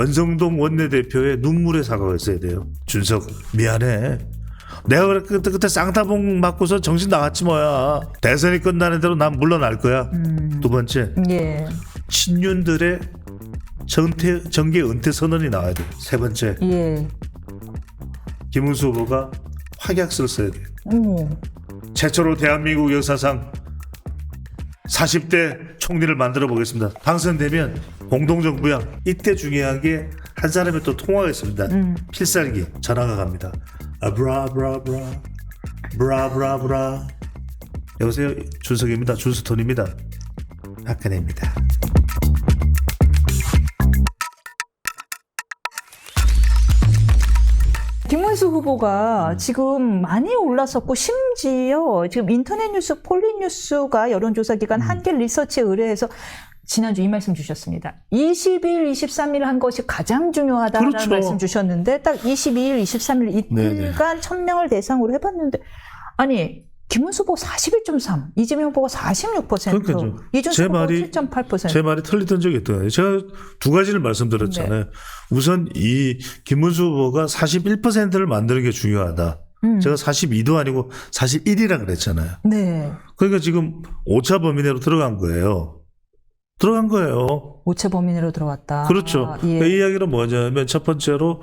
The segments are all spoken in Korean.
권성동 원내대표의 눈물의 사과가 있어야 돼요. 준석 미안해. 내가 그때 쌍타봉 맞고서 정신 나갔지 뭐야. 대선이 끝나는 대로 난 물러날 거야. 두 번째, 예. 친윤들의 정계 은퇴 선언이 나와야 돼. 세 번째, 예. 김문수 후보가 확약서를 써야 돼요. 어머. 최초로 대한민국 역사상 40대 총리를 만들어 보겠습니다. 당선되면 공동정부야. 이때 중요한 게 한 사람의 또 통화가 있습니다. 필살기 전화가 갑니다. 브라브라브라 브라브라브라. 여보세요, 준석입니다. 준수톤입니다. 박근혜입니다. 김문수 후보가 지금 많이 올랐었고, 심지어 지금 인터넷 뉴스 폴리뉴스가 여론조사 기관 한길 리서치에 의뢰해서 지난주 이 말씀 주셨습니다. 20일, 23일 한 것이 가장 중요하다라는 그렇죠. 말씀 주셨는데, 딱 22일, 23일 이틀간 1000명을 대상으로 해봤는데, 아니 김문수 후보 41.3, 이재명 후보가 46%, 그러니까요. 이준석 후보가 7.8%. 제 말이 틀리던 적이 있더라고요. 제가 두 가지를 말씀드렸잖아요. 우선 이 김문수 후보가 41%를 만드는 게 중요하다. 제가 42도 아니고 41이라 그랬잖아요. 네. 그러니까 지금 오차 범위 내로 들어간 거예요. 들어간 거예요. 오차 범위 내로 들어왔다. 그렇죠. 아, 예. 그러니까 이 이야기는 뭐냐면 첫 번째로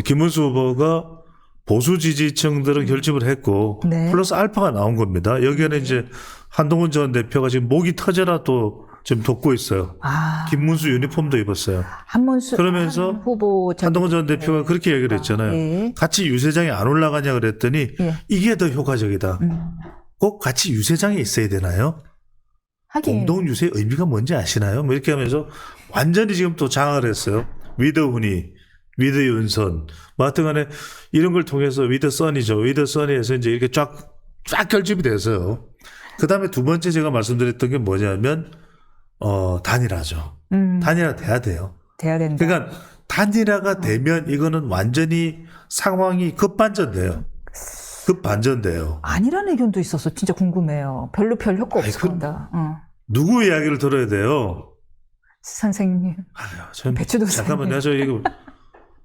김문수 후보가 보수 지지층들은 결집을 했고 네. 플러스 알파가 나온 겁니다. 여기에는 이제 한동훈 전 대표가 지금 목이 터져라 또 지금 돕고 있어요. 아, 김문수 유니폼도 입었어요. 한문수 그러면서 한 후보 한동훈 전 대표가 그렇게 얘기를 했잖아요. 예. 같이 유세장에 안 올라가냐 그랬더니 예. 이게 더 효과적이다. 꼭 같이 유세장에 있어야 되나요? 하긴 공동 유세의 의미가 뭔지 아시나요? 뭐 이렇게 하면서 완전히 지금 또 장악을 했어요. 위더 훈이, 위더 윤선, 뭐 하여튼 간에 이런 걸 통해서 위더 써니죠. 위더 써니에서 이제 이렇게 쫙 결집이 돼서요. 그 다음에 두 번째 제가 말씀드렸던 게 뭐냐면, 단일화죠. 단일화 돼야 돼요. 돼야 된다. 그러니까 단일화가 되면 이거는 완전히 상황이 급반전돼요. 급반전돼요. 아니라는 의견도 있어서 진짜 궁금해요. 별로 별 효과 없을 겁니다. 누구 이야기를 들어야 돼요? 선생님. 전 배추도 잠깐만요. 저 이거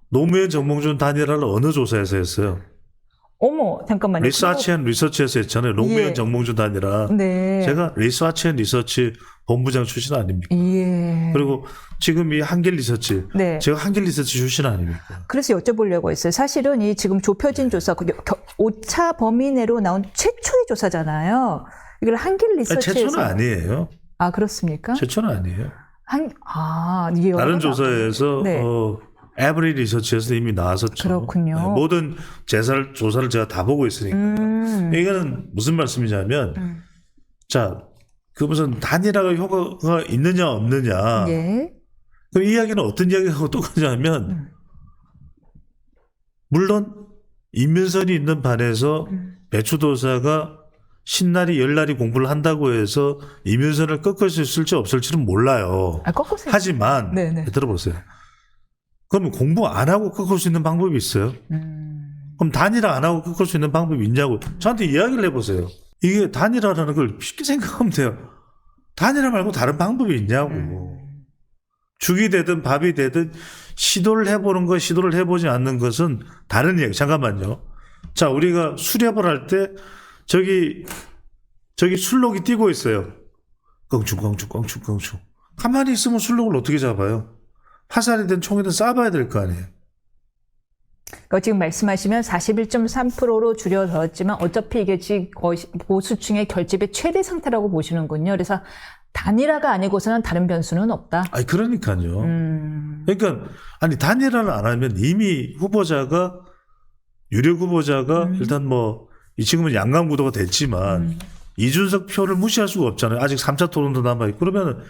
노무현 정몽준 단일화를 어느 조사에서 했어요? 어머, 잠깐만요. 리서치 앤 리서치에서 했잖아요. 노무현 예. 정몽준 단일화. 네. 제가 리서치 앤 리서치 본부장 출신 아닙니까? 예. 그리고 지금 이 한길 리서치. 네. 제가 한길 리서치 출신 아닙니까? 그래서 여쭤보려고 했어요. 사실은 이 지금 좁혀진 조사, 오차 범위 내로 나온 최초의 조사잖아요. 이걸 한길 리서치에서. 최초는 아니에요. 아, 그렇습니까? 최초는 아니에요. 이게 다른 조사에서 네. 에브리 리서치에서 이미 나왔었죠. 그렇군요. 네, 모든 조사를 제가 다 보고 있으니까. 이거는 무슨 말씀이냐면, 자, 그 무슨 단일화가 효과가 있느냐 없느냐. 예. 그럼 이 이야기는 어떤 이야기하고 똑같냐면, 물론 임윤선이 있는 반에서 배추도사가 신날이 열날이 공부를 한다고 해서 임윤선을 꺾을 수 있을지 없을지는 몰라요. 꺾으세요. 하지만 네네. 들어보세요. 그러면 공부 안 하고 꺾을 수 있는 방법이 있어요? 그럼 단일화 안 하고 꺾을 수 있는 방법이 있냐고 저한테 이야기를 해보세요. 이게 단일화라는 걸 쉽게 생각하면 돼요. 단일화 말고 다른 방법이 있냐고. 죽이 되든 밥이 되든 시도를 해보는 것, 시도를 해보지 않는 것은 다른 이야기. 잠깐만요. 자, 우리가 수렵을 할 때 저기 술록이 뛰고 있어요. 껑충. 가만히 있으면 술록을 어떻게 잡아요? 화살이든 총이든 쏴봐야 될 거 아니에요. 그러니까 지금 말씀하시면 41.3%로 줄여들었지만 어차피 이게 지금 거의 보수층의 결집의 최대 상태라고 보시는군요. 그래서 단일화가 아니고서는 다른 변수는 없다. 아니 그러니까요. 그러니까 아니 단일화를 안 하면 이미 후보자가 유력 후보자가 일단 뭐 이 지금은 양강 구도가 됐지만 이준석 표를 무시할 수가 없잖아요. 아직 3차 토론도 남아있고 그러면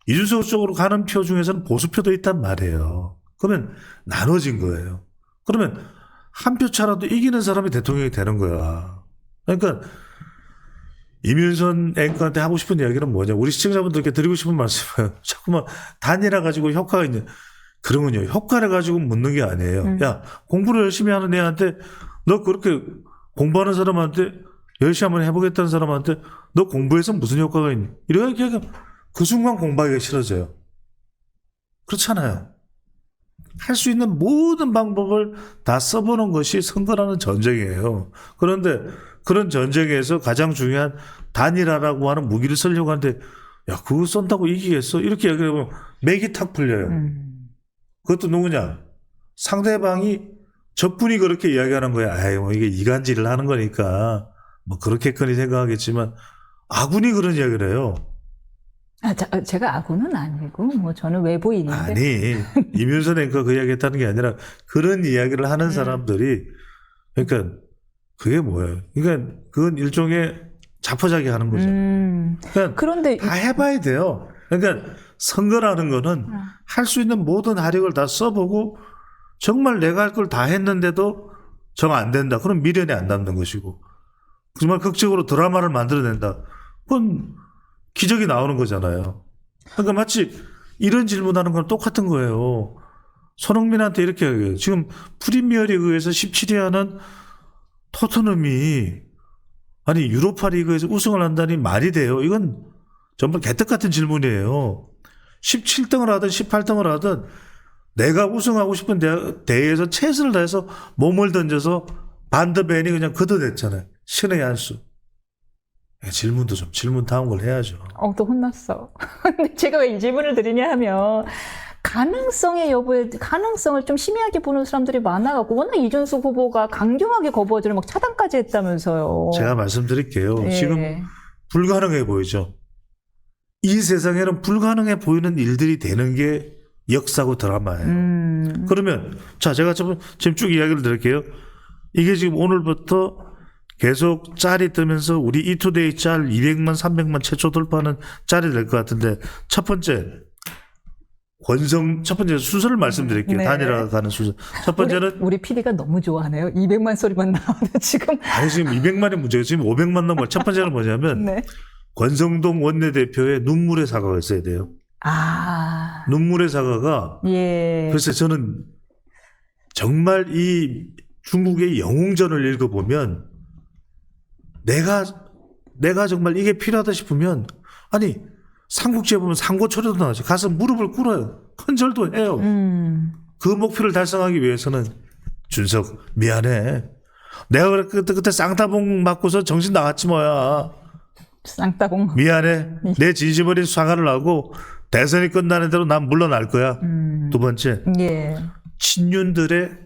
이준석 쪽으로 가는 표 중에서는 보수표도 있단 말이에요. 그러면 나눠진 거예요. 그러면 한 표 차라도 이기는 사람이 대통령이 되는 거야. 그러니까 이민선 앵커한테 하고 싶은 이야기는 뭐냐. 우리 시청자분들께 드리고 싶은 말씀은 자꾸만 단일화 가지고 효과가 있냐. 그러면요. 효과를 가지고 묻는 게 아니에요. 야, 공부를 열심히 하는 애한테 너 그렇게 공부하는 사람한테 열심히 한번 해보겠다는 사람한테 너 공부해서 무슨 효과가 있니? 이렇게 얘기하면 그 순간 공부하기가 싫어져요. 그렇잖아요. 할 수 있는 모든 방법을 다 써보는 것이 선거라는 전쟁이에요. 그런데 그런 전쟁에서 가장 중요한 단일화라고 하는 무기를 쓰려고 하는데 야 그거 쏜다고 이기겠어? 이렇게 얘기하면 맥이 탁 풀려요. 그것도 누구냐? 상대방이 적군이 그렇게 이야기하는 거야. 아이 뭐 이게 이간질을 하는 거니까 뭐 그렇게까지 생각하겠지만 아군이 그런 이야기를 해요. 제가 아군은 아니고 뭐 저는 외부인인데. 아니 이윤선 앵커가 그 이야기 했다는 게 아니라 그런 이야기를 하는 사람들이 그러니까 그게 뭐예요? 그러니까 그건 일종의 자포자기 하는 거죠. 그러니까 그런데 다 해봐야 돼요. 그러니까 선거라는 거는 할 수 있는 모든 화력을 다 써보고 정말 내가 할 걸 다 했는데도 정 안 된다. 그럼 미련이 안 남는 것이고 정말 극적으로 드라마를 만들어낸다. 그건 기적이 나오는 거잖아요. 그러니까 마치 이런 질문하는 건 똑같은 거예요. 손흥민한테 이렇게 얘기해요. 지금 프리미어리그에서 17위 하는 토트넘이 아니 유로파 리그에서 우승을 한다니 말이 돼요. 이건 정말 개떡 같은 질문이에요. 17등을 하든 18등을 하든 내가 우승하고 싶은 대회에서 최선을 다해서 몸을 던져서 반더벤이 그냥 걷어냈잖아요. 신의 한 수. 질문도 좀 질문 다운 걸 해야죠. 또 혼났어. 근데 제가 왜 이 질문을 드리냐 하면 가능성의 여부에 가능성을 좀 심의하게 보는 사람들이 많아갖고 워낙 이준석 후보가 강경하게 거부하지를 막 차단까지 했다면서요. 제가 말씀드릴게요. 네. 지금 불가능해 보이죠. 이 세상에는 불가능해 보이는 일들이 되는 게 역사고 드라마예요. 그러면 자 제가 지금 쭉 이야기를 드릴게요. 이게 지금 오늘부터 계속 짤이 뜨면서 우리 이투데이 짤 200만 300만 최초 돌파하는 짤이 될 것 같은데 첫 번째 순서를 말씀드릴게요. 네. 단일화 가는 순서. 첫 번째는 우리 PD가 너무 좋아하네요. 200만 소리만 나와도 지금. 아니 지금 200만이 문제예요. 지금 500만 넘어. 첫 번째는 뭐냐면 네. 권성동 원내대표의 눈물의 사과가 있어야 돼요. 눈물의 사과가 예. 글쎄 저는 정말 이 중국의 영웅전을 읽어보면 내가 정말 이게 필요하다 싶으면 아니 삼국지에 보면 상고초려도 나오지 가서 무릎을 꿇어요. 큰절도 해요. 그 목표를 달성하기 위해서는 준석 미안해. 내가 그때 쌍따봉 맞고서 정신 나갔지 뭐야. 쌍따봉. 미안해. 내 진심 어린 사과를 하고 대선이 끝나는 대로 난 물러날 거야. 두 번째 예. 친윤들의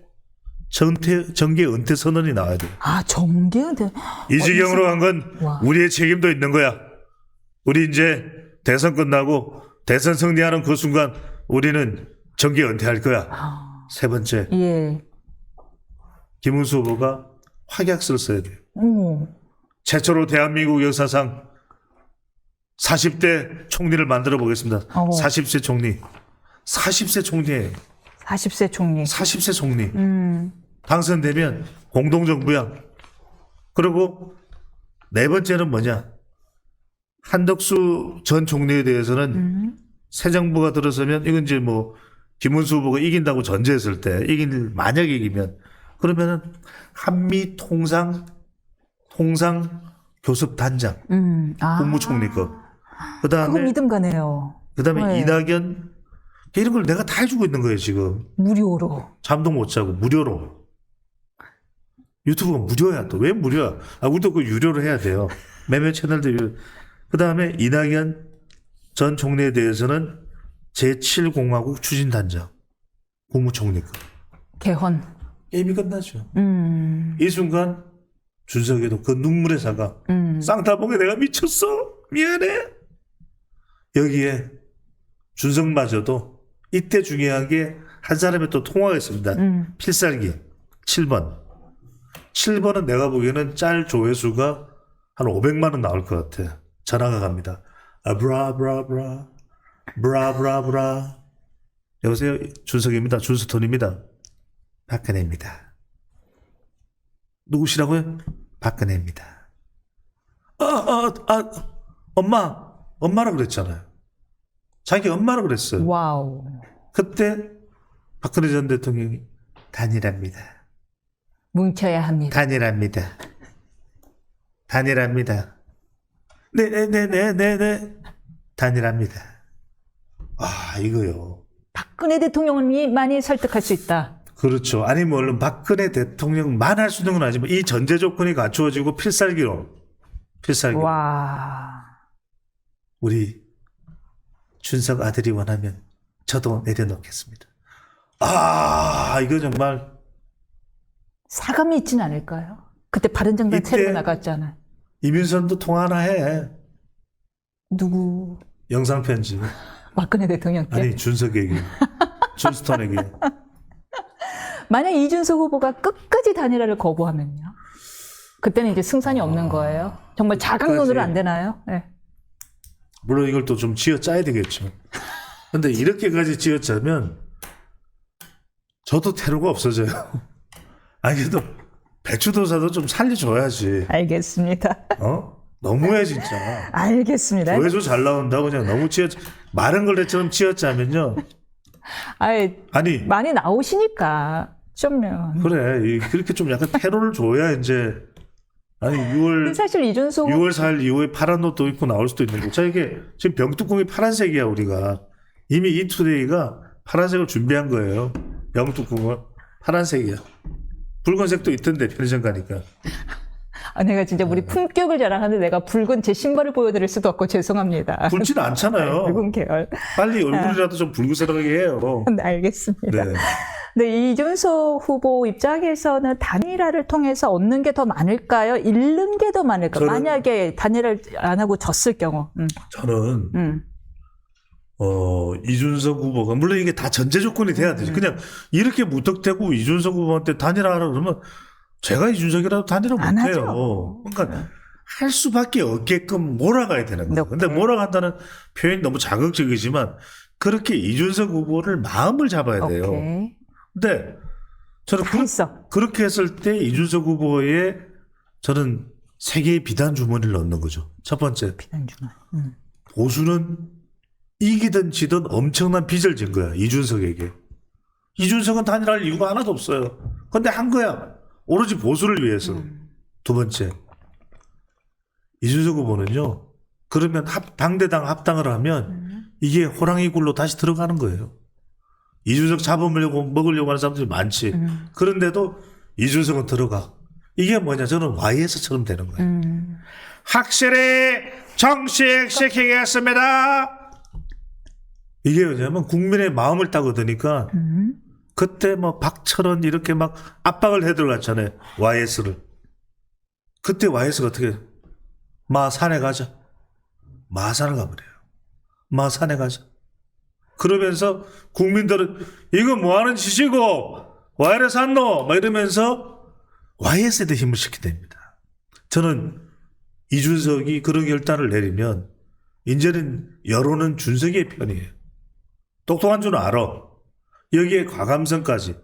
정계 은퇴 선언이 나와야 돼. 정계 은퇴. 이 지경으로 간 건 와. 우리의 책임도 있는 거야. 우리 이제 대선 끝나고 대선 승리하는 그 순간 우리는 정계 은퇴할 거야. 세 번째 예. 김은수 후보가 확약서를 써야 돼요. 오. 최초로 대한민국 역사상 40대 총리를 만들어 보겠습니다. 40세 총리. 40세 총리예요. 40세 총리. 40세 총리. 당선되면 공동정부야. 그리고 네 번째는 뭐냐. 한덕수 전 총리에 대해서는 새 정부가 들어서면 이건 이제 뭐 김문수 후보가 이긴다고 전제했을 때 만약에 이기면 그러면은 한미 통상 교섭 단장 국무총리 거. 그거 그다음에 믿음 가네요. 네. 이낙연 이런 걸 내가 다 해주고 있는 거예요 지금. 무료로. 잠도 못 자고 무료로. 유튜브가 무료야 또. 왜 무료야? 우리도 그 유료로 해야 돼요. 몇몇 채널들 유료. 그다음에 이낙연 전 총리에 대해서는 제7공화국 추진단장 국무총리 거. 개헌. 게임이 끝나죠. 이 순간 준석이도 그 눈물의 사과. 쌍따봉에 내가 미쳤어. 미안해. 여기에 준석마저도 이때 중요한 게 한 사람의 또 통화가 있습니다. 필살기 7번. 7번은 내가 보기에는 짤 조회수가 한 500만 원 나올 것 같아. 전화가 갑니다. 브라브라브라 브라브라브라. 여보세요. 준석입니다. 준수톤입니다. 박근혜입니다. 누구시라고요? 박근혜입니다. 엄마라 그랬잖아요. 자기 엄마라 그랬어요. 와우. 그때 박근혜 전 대통령이 단일합니다. 뭉쳐야 합니다. 단일합니다. 네네네네네네. 단일합니다. 이거요. 박근혜 대통령이 많이 설득할 수 있다. 그렇죠. 아니 물론 박근혜 대통령만 할 수 있는 건 아니지만 이 전제 조건이 갖추어지고 필살기로 와. 우리 준석 아들이 원하면 저도 내려놓겠습니다. 아 이거 정말 사감이 있진 않을까요? 그때 바른정당 이때 체류가 나갔잖아. 이민선도 통화 하나 해. 누구? 영상편지. 박근혜 대통령께? 아니 준석에게. 존스턴에게. 만약 이준석 후보가 끝까지 단일화를 거부하면요? 그때는 이제 승산이 없는 거예요? 정말 자강론으로 안 되나요? 네. 물론 이걸 또 좀 쥐어짜야 되겠죠. 근데 이렇게까지 쥐어짜면 저도 테러가 없어져요. 아니 그래도 배추도사도 좀 살려줘야지. 알겠습니다. 너무해 진짜. 알겠습니다. 조회수 잘 나온다고 그냥 너무 마른 걸레처럼 쥐어짜면요. 아니 많이 나오시니까 좀요. 그래 그렇게 좀 약간 테러를 줘야 이제 아니 6월 사실 이준석 6월 4일 이후에 파란 옷도 입고 나올 수도 있는 거. 자 이게 지금 병뚜껑이 파란색이야 우리가 이미 이투데이가 파란색을 준비한 거예요. 병뚜껑은 파란색이야. 붉은색도 있던데 편의점 가니까. 내가 진짜 우리 품격을 자랑하는데 내가 붉은 제 신발을 보여드릴 수도 없고 죄송합니다. 붉지는 않잖아요. 붉은 계열. 빨리 얼굴이라도 좀 붉은색하게 해요. 네, 알겠습니다. 네. 네, 이준석 후보 입장에서는 단일화를 통해서 얻는 게 더 많을까요? 잃는 게 더 많을까요? 만약에 단일화를 안 하고 졌을 경우. 저는 이준석 후보가 물론 이게 다 전제 조건이 돼야 되죠. 그냥 이렇게 무턱대고 이준석 후보한테 단일화하라 그러면 제가 이준석이라도 단일화 못해요. 그러니까 할 수밖에 없게끔 몰아가야 되는 거예요. 근데 몰아간다는 표현이 너무 자극적이지만 그렇게 이준석 후보를 마음을 잡아야 돼요. 근데 저는 그렇게 했을 때 이준석 후보에 저는 세 개의 비단 주머니를 넣는 거죠. 첫 번째, 비단 주머니. 보수는 이기든 지든 엄청난 빚을 진 거야. 이준석에게. 이준석은 단일화할 이유가 하나도 없어요. 근데 한 거야. 오로지 보수를 위해서. 두 번째, 이준석 후보는요. 그러면 당대당 합당을 하면 이게 호랑이 굴로 다시 들어가는 거예요. 이준석 잡아먹으려고 먹으려고 하는 사람들이 많지. 그런데도 이준석은 들어가. 이게 뭐냐? 저는 YS처럼 되는 거예요. 확실히 정식시키겠습니다. 이게 왜냐면 국민의 마음을 딱 얻으니까 그때 뭐 박철원 이렇게 막 압박을 해 들어갔잖아요. YS를. 그때 YS가 어떻게 산에 가자. 마산을 가버려요. 산에 가자. 그러면서 국민들은 이거 뭐하는 짓이고 와 이래 샀노? 막 이러면서 YS에 대해 힘을 실게 됩니다. 저는 이준석이 그런 결단을 내리면 이제는 여론은 준석의 편이에요. 똑똑한 줄은 알아. 여기에 과감성까지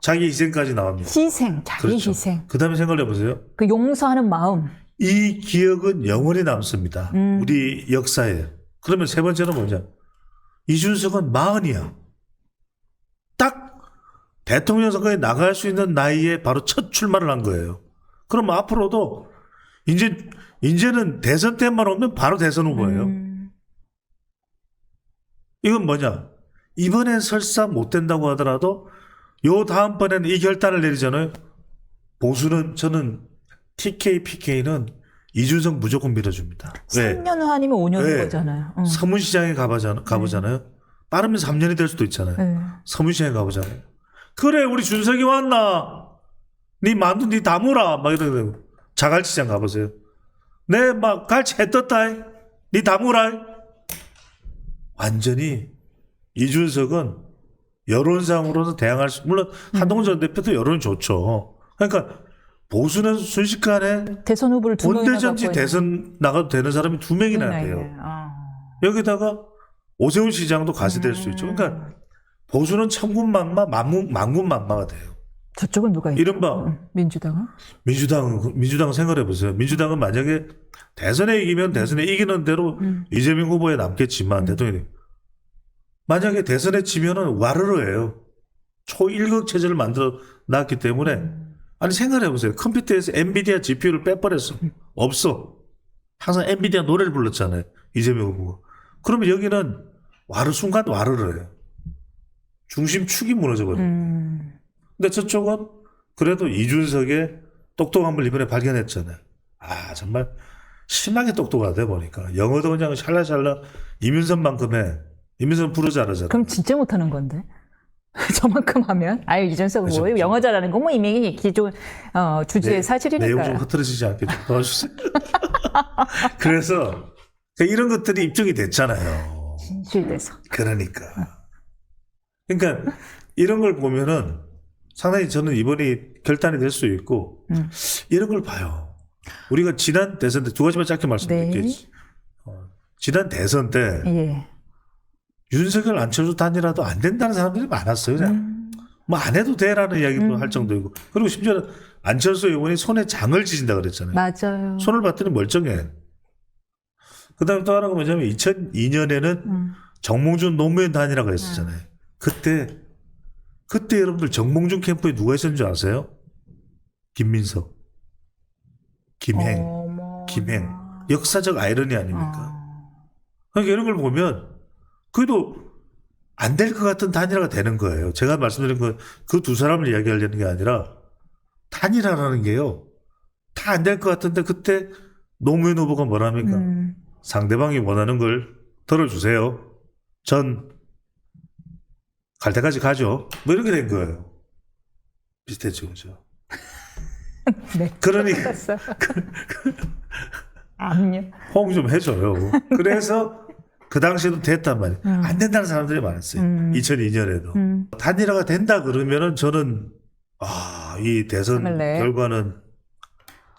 자기 희생까지 나옵니다. 희생, 자기 그렇죠. 희생. 그 다음에 생각을 해보세요. 그 용서하는 마음. 이 기억은 영원히 남습니다. 우리 역사에. 그러면 세 번째는 뭐냐? 이준석은 40이야. 딱 대통령 선거에 나갈 수 있는 나이에 바로 첫 출마를 한 거예요. 그럼 앞으로도 이제는 대선 때만 오면 바로 대선 후보예요. 이건 뭐냐? 이번엔 설사 못 된다고 하더라도 요 다음번에는 이 결단을 내리잖아요. 보수는 저는 TK, PK는 이준석 무조건 밀어줍니다. 3년 후 아니면 5년인 거잖아요. 서문시장에 가보잖아요. 빠르면 3년이 될 수도 있잖아요. 서문시장에 가보잖아요. 그래 우리 준석이 왔나? 네 만두 네 다무라 막 이러고 자갈치장 가보세요. 네 막 갈치 해 떴다. 네 다무라. 완전히 이준석은 여론상으로는 대항할 수 물론 한동훈 전 대표도 여론이 좋죠. 그러니까 보수는 순식간에 대선 후보를 두 명이나 본대전지 대선 나가도 되는 사람이 2명이나 돼요. 여기다가 오세훈 시장도 가시 될 수 있죠. 그러니까 보수는 천군만마 만군만마가 돼요. 저쪽은 누가 있죠? 이른바 민주당은? 민주당 생각해 보세요. 민주당은 만약에 대선에 이기면 대선에 이기는 대로 이재명 후보에 남겠지만 대통령이 만약에 대선에 지면은 와르르예요. 초일극 체제를 만들어 놨기 때문에 아니 생각해 보세요. 컴퓨터에서 엔비디아 GPU를 빼버렸어. 없어. 항상 엔비디아 노래를 불렀잖아요. 이재명 후보가. 그러면 여기는 순간 와르르예요. 중심축이 무너져버려요. 근데 저쪽은 그래도 이준석의 똑똑함을 이번에 발견했잖아요. 아, 정말 심하게 똑똑하다 보니까. 영어도 그냥 샬라샬라 이민선만큼 해. 이민선 부르 잘하잖아. 그럼 진짜 못하는 건데. 저만큼 하면 아유 이준석 그렇죠. 뭐 영어 잘하는 건 뭐 이미 기존 주제의 사실이니까요. 내용 좀 흐트러지지 않게 좀 도와주세요. 그래서 이런 것들이 입증이 됐잖아요. 진실돼서. 그러니까 이런 걸 보면은 상당히 저는 이번이 결단이 될 수 있고 이런 걸 봐요. 우리가 지난 대선 때 두 가지만 짧게 말씀드릴게요. 네. 지난 대선 때 예. 윤석열 안철수 단일화도 안 된다는 사람들이 많았어요. 그냥 뭐 안 해도 돼라는 이야기도 할 정도이고 그리고 심지어 안철수 의원이 손에 장을 지진다 그랬잖아요. 맞아요. 손을 봤더니 멀쩡해. 그다음에 또 하나가 뭐냐면 2002년에는 정몽준 노무현 단일화가 있었잖아요. 그때 여러분들 정몽준 캠프에 누가 있었는 줄 아세요? 김민석, 김행, 어머나. 김행. 역사적 아이러니 아닙니까? 그러니까 이런 걸 보면 그래도 안 될 것 같은 단일화가 되는 거예요. 제가 말씀드린 건 그 두 사람을 이야기하려는 게 아니라 단일화라는 게요. 다 안 될 것 같은데 그때 노무현 후보가 뭐랍니까? 상대방이 원하는 걸 들어주세요. 전 갈 때까지 가죠. 뭐 이렇게 된 거예요. 비슷했죠, 그죠? 네. 그러니까 암요. 호응 좀 해줘요. 그래서 그 당시에도 됐단 말이에요. 안 된다는 사람들이 많았어요. 2002년에도. 단일화가 된다 그러면은 저는 이 대선 네. 결과는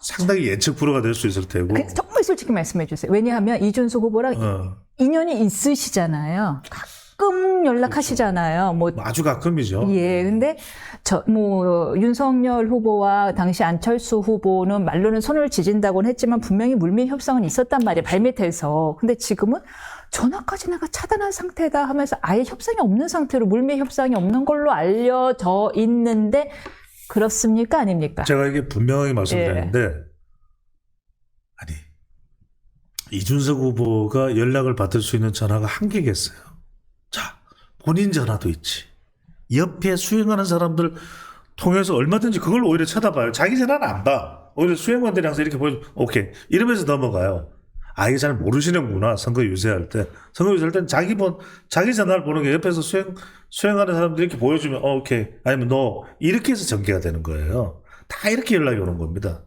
상당히 예측 불허가 될 수 있을 테고. 정말 솔직히 말씀해 주세요. 왜냐하면 이준석 후보랑 인연이 있으시잖아요. 가끔 연락하시잖아요. 뭐 아주 가끔이죠. 예, 근데 윤석열 후보와 당시 안철수 후보는 말로는 손을 지진다고는 했지만 분명히 물밑 협상은 있었단 말이에요. 발밑에서. 근데 지금은 전화까지 내가 차단한 상태다 하면서 아예 협상이 없는 상태로 물밑 협상이 없는 걸로 알려져 있는데 그렇습니까? 아닙니까? 제가 이게 분명하게 말씀드렸는데 아니 이준석 후보가 연락을 받을 수 있는 전화가 한개겠어요. 자, 본인 전화도 있지. 옆에 수행하는 사람들 통해서 얼마든지 그걸 오히려 쳐다봐요. 자기 전화는 안 봐. 오히려 수행관들이 항상 이렇게 보여줘. 오케이. 이러면서 넘어가요. 이게 잘 모르시는구나. 선거 유세할 때. 선거 유세할 때는 자기 전화를 보는 게 옆에서 수행하는 사람들이 이렇게 보여주면, 오케이. 아니면 너. 이렇게 해서 전개가 되는 거예요. 다 이렇게 연락이 오는 겁니다.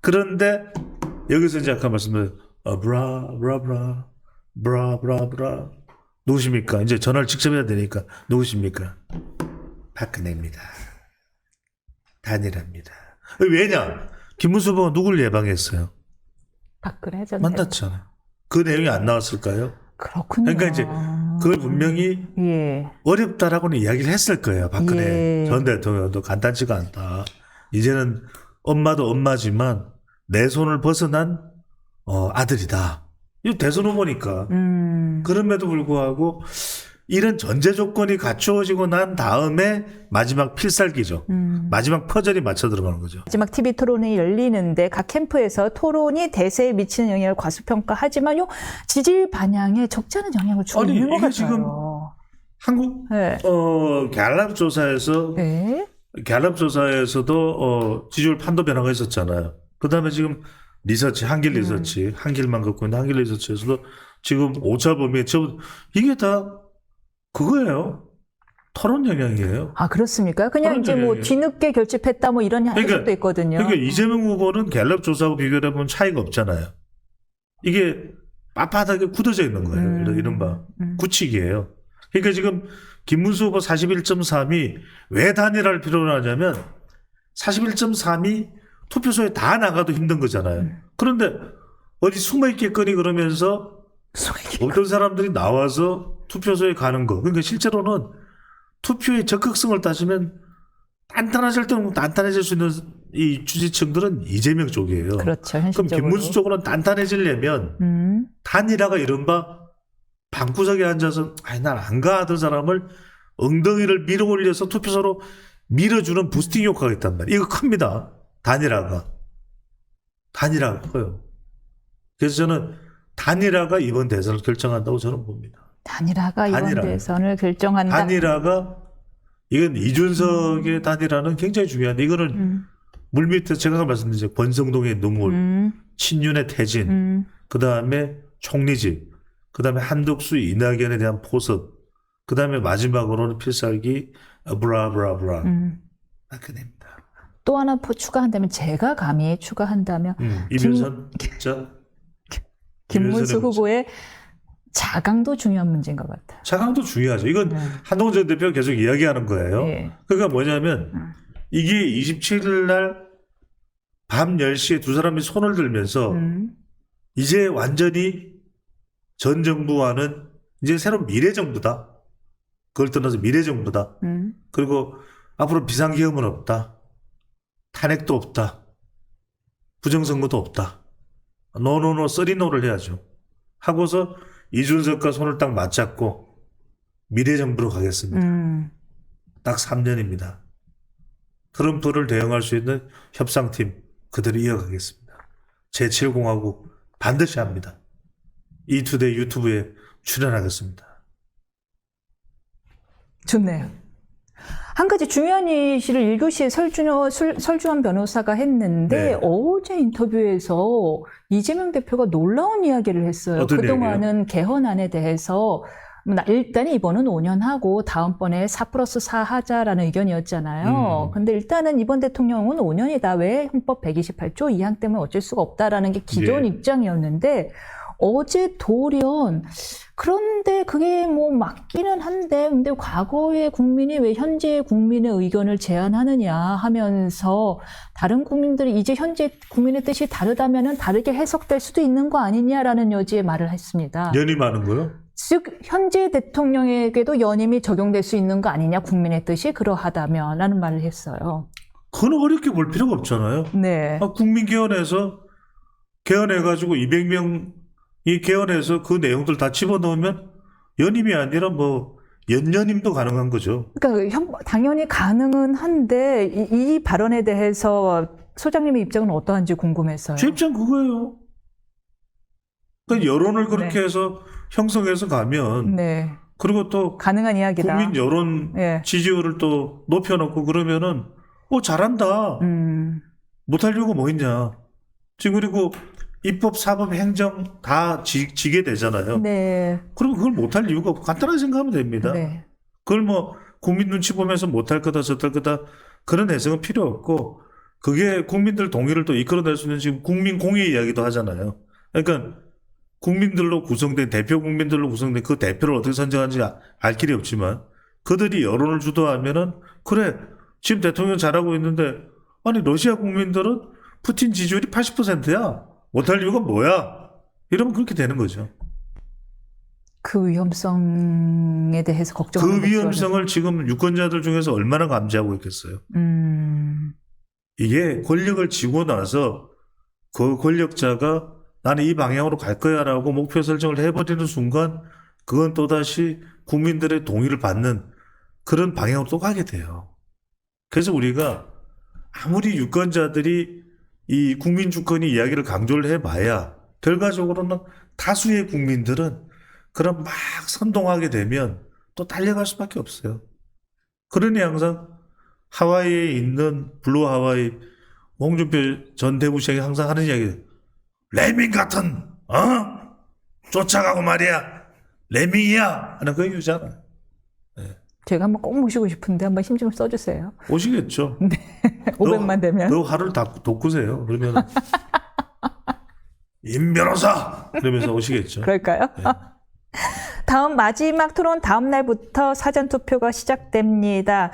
그런데, 여기서 이제 아까 말씀드린, 브라. 누구십니까? 이제 전화를 직접 해야 되니까. 누구십니까? 박근혜입니다. 단일합니다. 왜냐? 김문수 후보가 누굴 예방했어요? 박근혜 전 만났잖아요. 그 내용이 안 나왔을까요? 그렇군요. 그러니까 이제 그걸 분명히 예. 어렵다라고는 이야기를 했을 거예요. 박근혜 예. 전 대통령도 간단치가 않다. 이제는 엄마도 엄마지만 내 손을 벗어난 아들이다. 이거 대선 후보니까. 그럼에도 불구하고 이런 전제 조건이 갖추어지고 난 다음에 마지막 필살기죠. 마지막 퍼즐이 맞춰 들어가는 거죠. 마지막 TV 토론이 열리는데 각 캠프에서 토론이 대세에 미치는 영향을 과소평가하지만 요 지지율 반향에 적지 않은 영향을 주고 아니, 있는 것 이게 같아요. 지금 한국 네. 갤럽 조사에서 네. 갤럽 조사에서도 지지율 판도 변화가 있었잖아요. 그다음에 지금 리서치 한길 리서치 한길만 갖고 있는 한길 리서치에서도 지금 오차 범위에 이게 다 그거예요. 토론 영향이에요. 그렇습니까? 그냥 토론 이제 뭐 영향이에요. 뒤늦게 결집했다 뭐 이런 해석도 있거든요. 그러니까 이재명 후보는 갤럽 조사하고 비교해 보면 차이가 없잖아요. 이게 빳빳하게 굳어져 있는 거예요. 이른바 굳히기예요. 그러니까 지금 김문수 후보 41.3이 왜 단일화를 필요로 하냐면 41.3이 투표소에 다 나가도 힘든 거잖아요. 그런데 어디 숨어있겠거니 그러면서 어떤 사람들이 나와서 투표소에 가는 거. 그러니까 실제로는 투표의 적극성을 따지면 단단해질 때는 단단해질 수 있는 이 지지층들은 이재명 쪽이에요. 그렇죠. 그럼 현실적으로. 김문수 쪽으로는 단단해지려면 단일화가 이른바 방구석에 앉아서 난 안 가 하던 사람을 엉덩이를 밀어 올려서 투표소로 밀어주는 부스팅 효과가 있단 말이에요. 이거 큽니다. 단일화가 커요. 그래서 저는 단일화가 이번 대선을 결정한다고 저는 봅니다. 단일화가 이번 대선을 결정한다. 단일화가 이건 이준석의 단일화는 굉장히 중요한데 이거는 물밑에 제가 말씀드린 권성동의 눈물, 친윤의 퇴진, 그 다음에 총리직, 그 다음에 한덕수 이낙연에 대한 포섭, 그 다음에 마지막으로는 필살기 브라브라브라 끝냅니다. 또 하나 추가한다면 제가 감히 추가한다면 이면선 자 김문수 이면선의 후보의 자강도 중요한 문제인 것 같아요. 자강도 중요하죠. 이건 한동훈 전 대표가 계속 이야기하는 거예요. 네. 그러니까 뭐냐면 이게 27일 날 밤 10시에 두 사람이 손을 들면서 이제 완전히 전 정부와는 이제 새로운 미래정부다. 그걸 떠나서 미래정부다. 그리고 앞으로 비상계엄은 없다. 탄핵도 없다. 부정선거도 없다. 노노노 쓰리노를 해야죠. 하고서 이준석과 손을 딱 맞잡고 미래정부로 가겠습니다. 딱 3년입니다. 트럼프를 대응할 수 있는 협상팀 그대로 이어가겠습니다. 제7공화국 반드시 합니다. 이투데이 유튜브에 출연하겠습니다. 좋네요. 한 가지 중요한 이슈를 1교시에 설주환 변호사가 했는데 네. 어제 인터뷰에서 이재명 대표가 놀라운 이야기를 했어요. 어떤 그동안은 개헌안에 대해서 일단 이번은 5년 하고 다음번에 4+4 하자라는 의견이었잖아요. 근데 일단은 이번 대통령은 5년이다. 왜 헌법 128조 2항 때문에 어쩔 수가 없다라는 게 기존 네. 입장이었는데 어제 돌연 그런데 그게 뭐 맞기는 한데 근데 과거의 국민이 왜 현재의 국민의 의견을 제안하느냐 하면서 다른 국민들이 이제 현재 국민의 뜻이 다르다면은 다르게 해석될 수도 있는 거 아니냐라는 여지의 말을 했습니다. 연임하는 거요? 즉 현재 대통령에게도 연임이 적용될 수 있는 거 아니냐 국민의 뜻이 그러하다면 라는 말을 했어요. 그건 어렵게 볼 필요가 없잖아요. 네. 국민개헌에서 개헌해가지고 200명이 개헌해서 그 내용들 다 집어넣으면 연임이 아니라 뭐 연임도 가능한 거죠. 그러니까 당연히 가능은 한데 이 발언에 대해서 소장님의 입장은 어떠한지 궁금해서요. 제 입장 그거예요. 그러니까 여론을 그렇게 해서 형성해서 가면 네. 그리고 또 가능한 이야기다. 국민 여론 예. 지지율을 또 높여놓고 그러면은 잘한다. 못할 이유가 뭐 있냐. 지금 그리고 입법, 사법, 행정 다 지게 되잖아요. 네. 그러면 그걸 못할 이유가 없고 간단하게 생각하면 됩니다. 네. 그걸 뭐 국민 눈치 보면서 못할 거다 저탈 거다 그런 해석은 필요 없고 그게 국민들 동의를 또 이끌어낼 수 있는 지금 국민 공의 이야기도 하잖아요. 그러니까 국민들로 구성된 대표 국민들로 구성된 그 대표를 어떻게 선정하는지 알 길이 없지만 그들이 여론을 주도하면은 그래 지금 대통령 잘하고 있는데 아니 러시아 국민들은 푸틴 지지율이 80%야. 못할 이유가 뭐야? 이러면 그렇게 되는 거죠. 그 위험성에 대해서 걱정하는 그 위험성을 지금 유권자들 중에서 얼마나 감지하고 있겠어요. 이게 권력을 쥐고 나서 그 권력자가 나는 이 방향으로 갈 거야라고 목표 설정을 해버리는 순간 그건 또다시 국민들의 동의를 받는 그런 방향으로 또 가게 돼요. 그래서 우리가 아무리 유권자들이 이 국민 주권이 이야기를 강조를 해봐야 결과적으로는 다수의 국민들은 그런 막 선동하게 되면 또 달려갈 수밖에 없어요. 그러니 항상 하와이에 있는 블루 하와이 홍준표 전 대구시장이 항상 하는 이야기 레밍 같은 쫓아가고 말이야 레밍이야 하는 그 얘기잖아. 제가 한번 꼭 모시고 싶은데 한번 힘 좀 써주세요. 오시겠죠. 네. 500만 되면. 너 하루를 다 돋구세요. 그러면 임 변호사 그러면서 오시겠죠. 그럴까요? 네. 다음 마지막 토론 다음 날부터 사전 투표가 시작됩니다.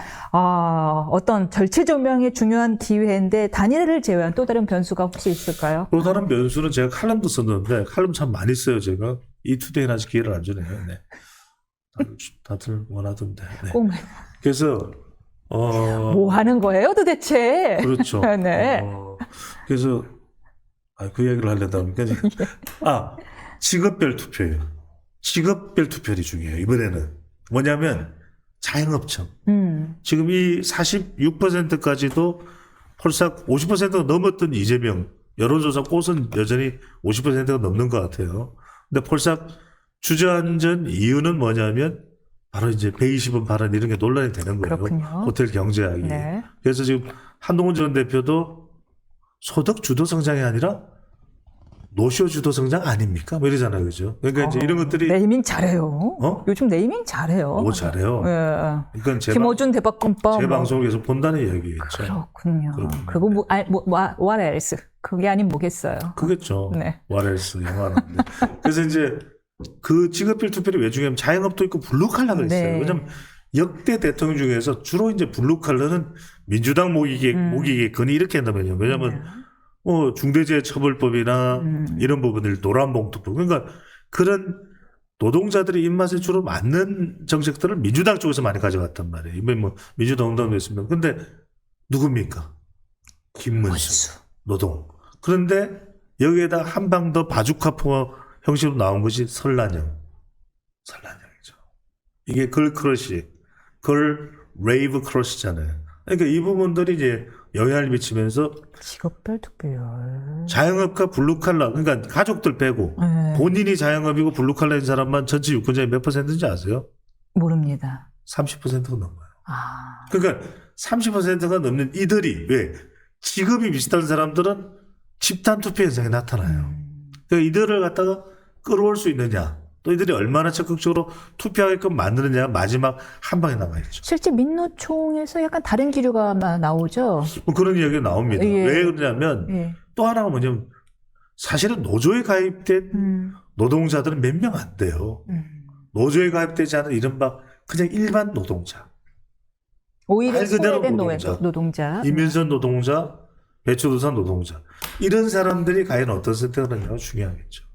어떤 절체절명의 중요한 기회인데 단일화를 제외한 또 다른 변수가 혹시 있을까요? 또 다른 변수는 제가 칼럼도 썼는데 칼럼 참 많이 써요. 제가 이투데이는 아직 기회를 안 주네요. 네. 다들 원하던데. 네. 꼭 그래서 뭐 하는 거예요 도대체? 그렇죠. 네. 그래서 그 이야기를 하려다 보니까 직업별 투표예요. 직업별 투표이 중요해요. 이번에는 뭐냐면 자영업청. 지금 이 46%까지도 폴싹 50%가 넘었던 이재명 여론조사 꽃은 여전히 50%가 넘는 것 같아요. 근데 폴싹 주저앉은 이유는 뭐냐면 바로 이제 베이시범 발언 이런 게 논란이 되는 거예요. 그렇군요. 호텔 경제학이. 네. 그래서 지금 한동훈 전 대표도 소득 주도 성장이 아니라 노쇼 주도 성장 아닙니까? 뭐 이러잖아요, 그죠? 그러니까 이제 이런 것들이 네이밍 잘해요. 어? 요즘 네이밍 잘해요. 너무 잘해요. 예. 이건 김어준 대박금밥. 제 뭐. 방송을 계속 본다는 이야기겠죠. 그렇군요. 그렇군요. 그거 what else? 그게 아닌 뭐겠어요. 그겠죠. 네. 와레스 영화인데. 그래서 이제 그 직업별 투표를 왜 중요하면 자영업도 있고 블루칼라가 있어요. 네. 왜냐면 역대 대통령 중에서 주로 이제 블루칼라는 민주당 모기겠거니 이렇게 한다면요. 왜냐면 중대재해처벌법이나 이런 부분들 노란봉투법 그러니까 그런 노동자들의 입맛에 주로 맞는 정책들을 민주당 쪽에서 많이 가져갔단 말이에요. 이번에 뭐 민주당 응당도 했습니다. 근데 누굽니까? 김문수 노동. 그런데 여기에다 한 방 더 바주카포 형식으로 나온 것이 설란영이죠. 이게 걸 크러쉬, 걸 레이브 크러쉬잖아요. 그러니까 이 부분들이 이제 영향을 미치면서 직업별 투표율. 자영업과 블루칼라, 그러니까 가족들 빼고 네. 본인이 자영업이고 블루칼라인 사람만 전체 유권자의 몇 퍼센트인지 아세요? 모릅니다. 30%가 넘어요. 아. 그러니까 30%가 넘는 이들이 왜 직업이 비슷한 사람들은 집단 투표 현상이 나타나요. 그러니까 이들을 갖다가 끌어올 수 있느냐, 또 이들이 얼마나 적극적으로 투표하게끔 만드느냐가 마지막 한 방에 남아있죠. 실제 민노총에서 약간 다른 기류가 나오죠. 뭐 그런 이야기가 나옵니다. 예. 왜 그러냐면 예. 또 하나가 뭐냐면 사실은 노조에 가입된 노동자들은 몇 명 안 돼요. 노조에 가입되지 않은 이른바 그냥 일반 노동자. 오히려 말 그대로 소외된 노동자. 노동자. 이민선 노동자, 배추도산 노동자. 이런 사람들이 과연 어떤 선택을 하느냐가 중요하겠죠.